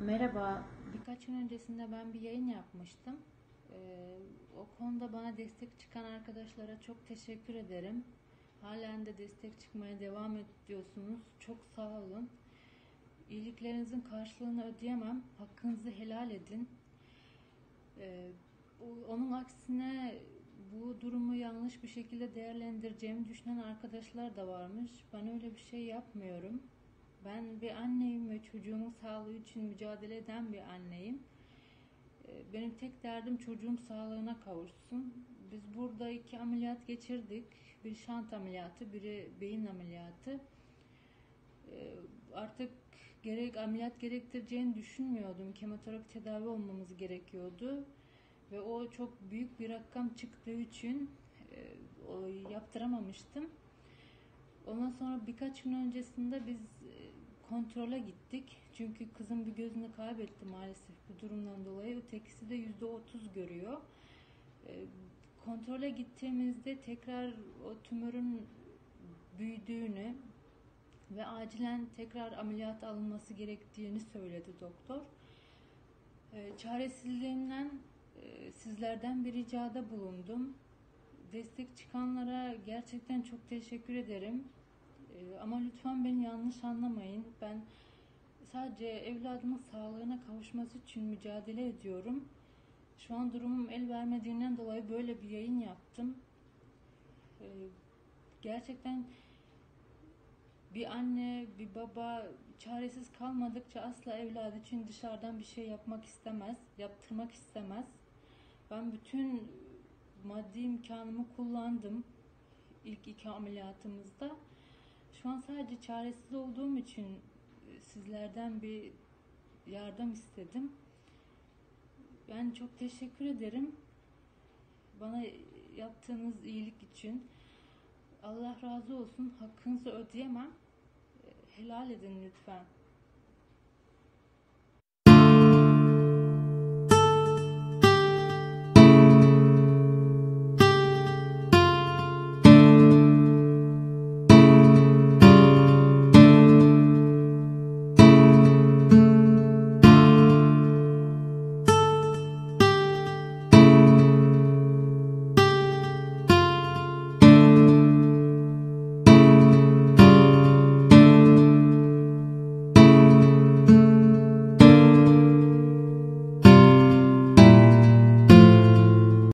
Merhaba, birkaç gün öncesinde ben bir yayın yapmıştım. O konuda bana destek çıkan arkadaşlara çok teşekkür ederim. Halen de destek çıkmaya devam ediyorsunuz. Çok sağ olun. İyiliklerinizin karşılığını ödeyemem. Hakkınızı helal edin. Ee, Onun aksine bu durumu yanlış bir şekilde değerlendireceğimi düşünen arkadaşlar da varmış. Ben öyle bir şey yapmıyorum. Ben bir anneyim ve çocuğumun sağlığı için mücadele eden bir anneyim. Benim tek derdim çocuğum sağlığına kavuşsun. Biz burada 2 ameliyat geçirdik. Bir şant ameliyatı, biri beyin ameliyatı. Artık ameliyat gerektireceğini düşünmüyordum. Kemoterapi tedavi olmamız gerekiyordu. Ve o çok büyük bir rakam çıktığı için o yaptıramamıştım. Ondan sonra birkaç gün öncesinde biz kontrole gittik. Çünkü kızım bir gözünü kaybetti maalesef bu durumdan dolayı. Ötekisi de %30 görüyor. Kontrole gittiğimizde tekrar o tümörün büyüdüğünü ve acilen tekrar ameliyat alınması gerektiğini söyledi doktor. Çaresizliğimden sizlerden bir ricada bulundum. Destek çıkanlara gerçekten çok teşekkür ederim. Ama lütfen beni yanlış anlamayın. Ben sadece evladımın sağlığına kavuşması için mücadele ediyorum. Şu an durumum el vermediğinden dolayı böyle bir yayın yaptım. Ee, Gerçekten bir anne, bir baba çaresiz kalmadıkça asla evladı için dışarıdan bir şey yapmak istemez, yaptırmak istemez. Ben bütün maddi imkanımı kullandım ilk 2 ameliyatımızda. Şu an sadece çaresiz olduğum için sizlerden bir yardım istedim. Ben çok teşekkür ederim bana yaptığınız iyilik için. Allah razı olsun. Hakkınızı ödeyemem. Helal edin lütfen.